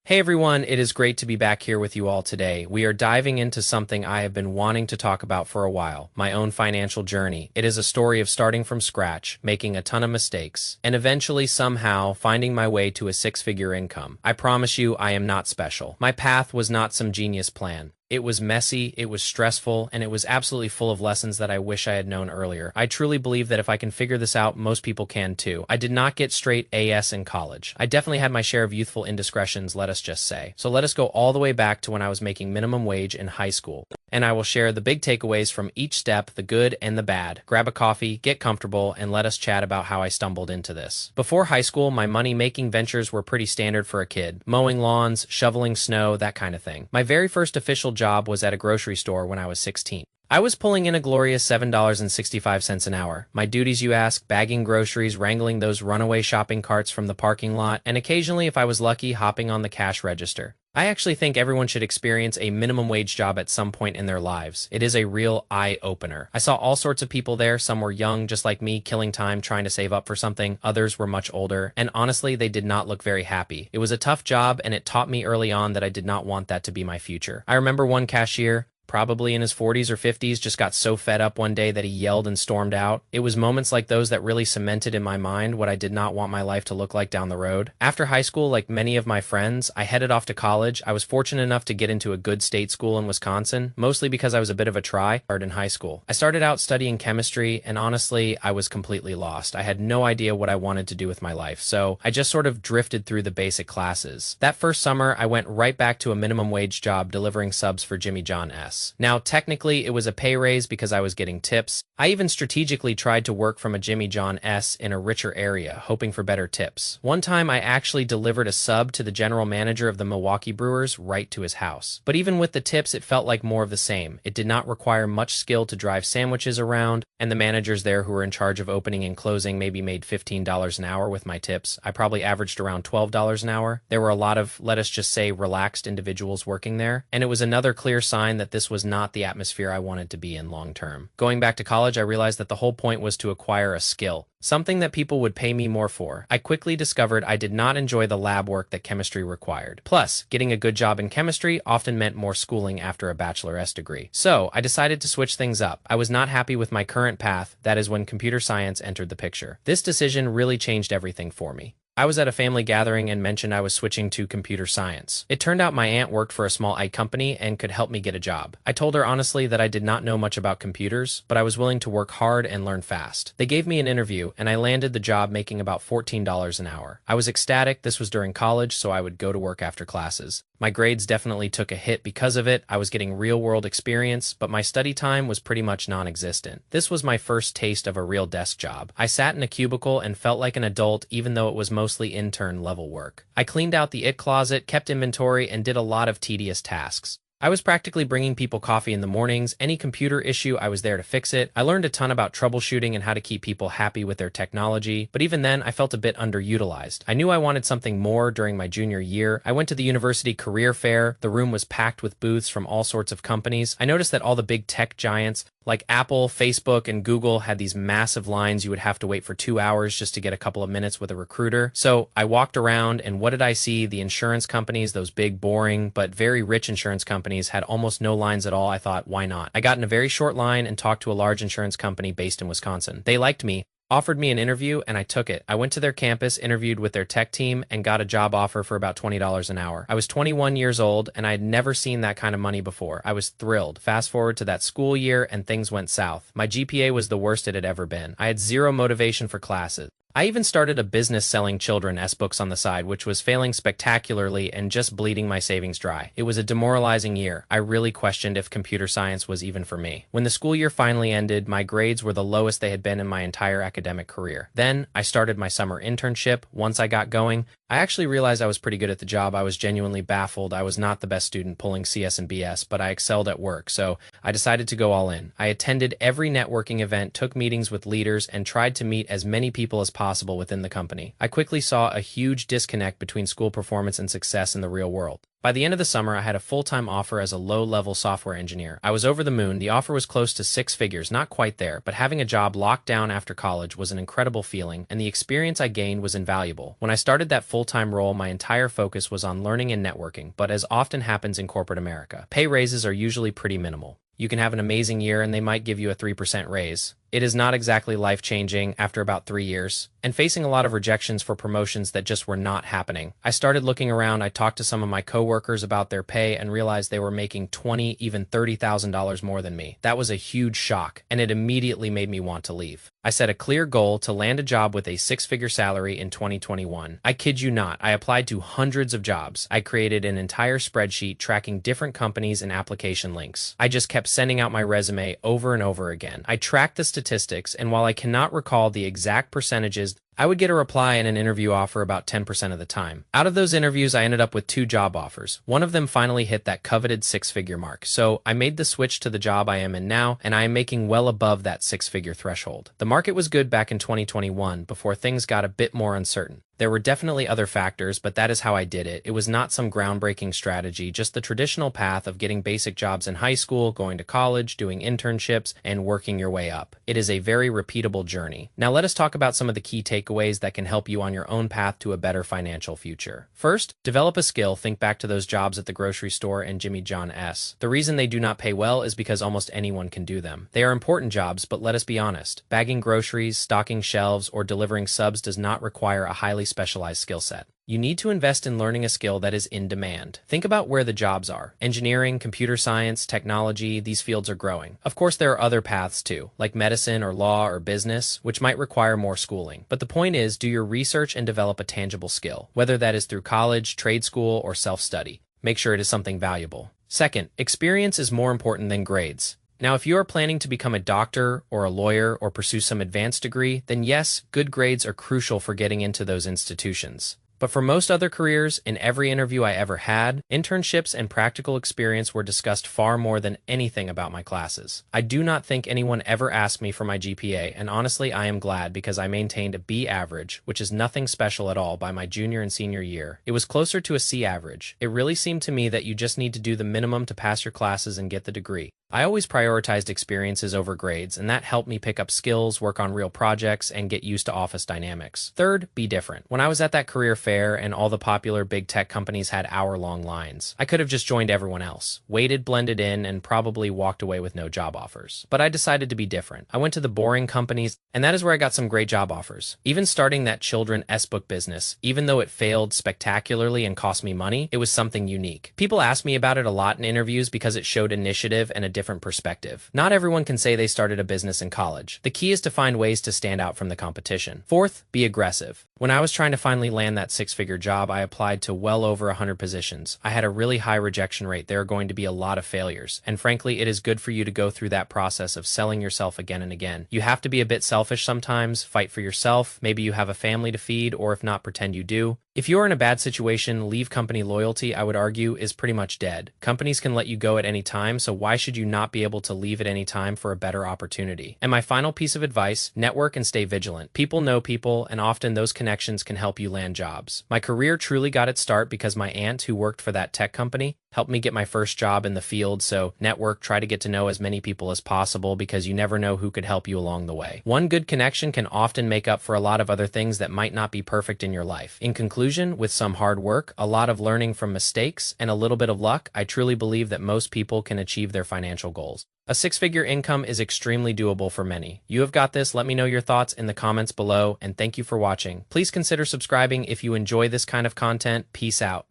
Hey everyone, it is great to be back here with you all today. We are diving into something I have been wanting to talk about for a while, my own financial journey. It is a story of starting from scratch, making a ton of mistakes, and eventually somehow finding my way to a six-figure income. I promise you, I am not special. My path was not some genius plan. It was messy, it was stressful, and it was absolutely full of lessons that I wish I had known earlier. I truly believe that if I can figure this out, most people can too. I did not get straight A's in college. I definitely had my share of youthful indiscretions, let us just say. So let us go all the way back to when I was making minimum wage in high school. And I will share the big takeaways from each step, the good and the bad. Grab a coffee, get comfortable, and let us chat about how I stumbled into this. Before high school, my money-making ventures were pretty standard for a kid. Mowing lawns, shoveling snow, that kind of thing. My very first official job was at a grocery store when I was 16. I was pulling in a glorious $7.65 an hour. My duties, you ask, bagging groceries, wrangling those runaway shopping carts from the parking lot, and occasionally, if I was lucky, hopping on the cash register. I actually think everyone should experience a minimum wage job at some point in their lives. It is a real eye-opener. I saw all sorts of people there. Some were young, just like me, killing time, trying to save up for something. Others were much older, and honestly, they did not look very happy. It was a tough job, and it taught me early on that I did not want that to be my future. I remember one cashier, probably in his 40s or 50s, just got so fed up one day that he yelled and stormed out. It was moments like those that really cemented in my mind what I did not want my life to look like down the road. After high school, like many of my friends, I headed off to college. I was fortunate enough to get into a good state school in Wisconsin, mostly because I was a bit of a tryhard in high school. I started out studying chemistry, and honestly, I was completely lost. I had no idea what I wanted to do with my life, so I just sort of drifted through the basic classes. That first summer, I went right back to a minimum wage job delivering subs for Jimmy John S. Now, technically, it was a pay raise because I was getting tips. I even strategically tried to work from a Jimmy John S in a richer area, hoping for better tips. One time, I actually delivered a sub to the general manager of the Milwaukee Brewers right to his house. But even with the tips, it felt like more of the same. It did not require much skill to drive sandwiches around, and the managers there who were in charge of opening and closing maybe made $15 an hour with my tips. I probably averaged around $12 an hour. There were a lot of, let us just say, relaxed individuals working there, and it was another clear sign that this was not the atmosphere I wanted to be in long term. Going back to college, I realized that the whole point was to acquire a skill, something that people would pay me more for. I quickly discovered I did not enjoy the lab work that chemistry required. Plus, getting a good job in chemistry often meant more schooling after a bachelor's degree. So, I decided to switch things up. I was not happy with my current path, that is when computer science entered the picture. This decision really changed everything for me. I was at a family gathering and mentioned I was switching to computer science. It turned out my aunt worked for a small IT company and could help me get a job. I told her honestly that I did not know much about computers, but I was willing to work hard and learn fast. They gave me an interview, and I landed the job making about $14 an hour. I was ecstatic. This was during college, so I would go to work after classes. My grades definitely took a hit because of it. I was getting real-world experience, but my study time was pretty much non-existent. This was my first taste of a real desk job. I sat in a cubicle and felt like an adult even though it was mostly intern-level work. I cleaned out the IT closet, kept inventory, and did a lot of tedious tasks. I was practically bringing people coffee in the mornings. Any computer issue, I was there to fix it. I learned a ton about troubleshooting and how to keep people happy with their technology, but even then, I felt a bit underutilized. I knew I wanted something more during my junior year. I went to the university career fair. The room was packed with booths from all sorts of companies. I noticed that all the big tech giants, like Apple, Facebook, and Google, had these massive lines. You would have to wait for 2 hours just to get a couple of minutes with a recruiter. So I walked around, and what did I see? The insurance companies, those big, boring, but very rich insurance companies, had almost no lines at all. I thought, why not? I got in a very short line and talked to a large insurance company based in Wisconsin. They liked me, offered me an interview, and I took it. I went to their campus, interviewed with their tech team, and got a job offer for about $20 an hour. I was 21 years old, and I had never seen that kind of money before. I was thrilled. Fast forward to that school year, and things went south. My GPA was the worst it had ever been. I had zero motivation for classes. I even started a business selling children's books on the side, which was failing spectacularly and just bleeding my savings dry. It was a demoralizing year. I really questioned if computer science was even for me. When the school year finally ended, my grades were the lowest they had been in my entire academic career. Then, I started my summer internship. Once I got going, I actually realized I was pretty good at the job. I was genuinely baffled. I was not the best student pulling CS and BS, but I excelled at work, so I decided to go all in. I attended every networking event, took meetings with leaders, and tried to meet as many people as possible within the company. I quickly saw a huge disconnect between school performance and success in the real world. By the end of the summer, I had a full-time offer as a low-level software engineer. I was over the moon. The offer was close to six figures, not quite there, but having a job locked down after college was an incredible feeling, and the experience I gained was invaluable. When I started that full-time role, my entire focus was on learning and networking, but as often happens in corporate America, pay raises are usually pretty minimal. You can have an amazing year and they might give you a 3% raise. It is not exactly life-changing after about 3 years, and facing a lot of rejections for promotions that just were not happening. I started looking around. I talked to some of my coworkers about their pay and realized they were making $20,000, even $30,000 more than me. That was a huge shock, and it immediately made me want to leave. I set a clear goal to land a job with a six-figure salary in 2021. I kid you not, I applied to hundreds of jobs. I created an entire spreadsheet tracking different companies and application links. I just kept sending out my resume over and over again. I tracked the statistics, and while I cannot recall the exact percentages, I would get a reply and an interview offer about 10% of the time. Out of those interviews, I ended up with 2 job offers. One of them finally hit that coveted six-figure mark, so I made the switch to the job I am in now, and I am making well above that six-figure threshold. The market was good back in 2021 before things got a bit more uncertain. There were definitely other factors, but that is how I did it. It was not some groundbreaking strategy, just the traditional path of getting basic jobs in high school, going to college, doing internships, and working your way up. It is a very repeatable journey. Now let us talk about some of the key takeaways that can help you on your own path to a better financial future. First, develop a skill. Think back to those jobs at the grocery store and Jimmy John S. The reason they do not pay well is because almost anyone can do them. They are important jobs, but let us be honest. Bagging groceries, stocking shelves, or delivering subs does not require a highly specialized skill set. You need to invest in learning a skill that is in demand. Think about where the jobs are. Engineering, computer science, technology, these fields are growing. Of course, there are other paths too, like medicine or law or business, which might require more schooling. But the point is, do your research and develop a tangible skill, whether that is through college, trade school, or self-study. Make sure it is something valuable. Second, experience is more important than grades. Now, if you are planning to become a doctor or a lawyer or pursue some advanced degree, then yes, good grades are crucial for getting into those institutions. But for most other careers, in every interview I ever had, internships and practical experience were discussed far more than anything about my classes. I do not think anyone ever asked me for my GPA, and honestly, I am glad because I maintained a B average, which is nothing special at all by my junior and senior year. It was closer to a C average. It really seemed to me that you just need to do the minimum to pass your classes and get the degree. I always prioritized experiences over grades, and that helped me pick up skills, work on real projects, and get used to office dynamics. Third, be different. When I was at that career fair and all the popular big tech companies had hour-long lines, I could have just joined everyone else, waited, blended in, and probably walked away with no job offers. But I decided to be different. I went to the boring companies, and that is where I got some great job offers. Even starting that children's book business, even though it failed spectacularly and cost me money, it was something unique. People ask me about it a lot in interviews because it showed initiative and a different perspective. Not everyone can say they started a business in college. The key is to find ways to stand out from the competition. Fourth, be aggressive. When I was trying to finally land that six-figure job, I applied to well over 100 positions. I had a really high rejection rate. There are going to be a lot of failures. And frankly, it is good for you to go through that process of selling yourself again and again. You have to be a bit selfish sometimes, fight for yourself. Maybe you have a family to feed, or if not, pretend you do. If you are in a bad situation, leave company loyalty, I would argue, is pretty much dead. Companies can let you go at any time, so why should you not be able to leave at any time for a better opportunity? And my final piece of advice, network and stay vigilant. People know people, and often those connections can help you land jobs. My career truly got its start because my aunt, who worked for that tech company, helped me get my first job in the field, so network, try to get to know as many people as possible because you never know who could help you along the way. One good connection can often make up for a lot of other things that might not be perfect in your life. In conclusion, with some hard work, a lot of learning from mistakes, and a little bit of luck, I truly believe that most people can achieve their financial goals. A six-figure income is extremely doable for many. You have got this. Let me know your thoughts in the comments below, and thank you for watching. Please consider subscribing if you enjoy this kind of content. Peace out.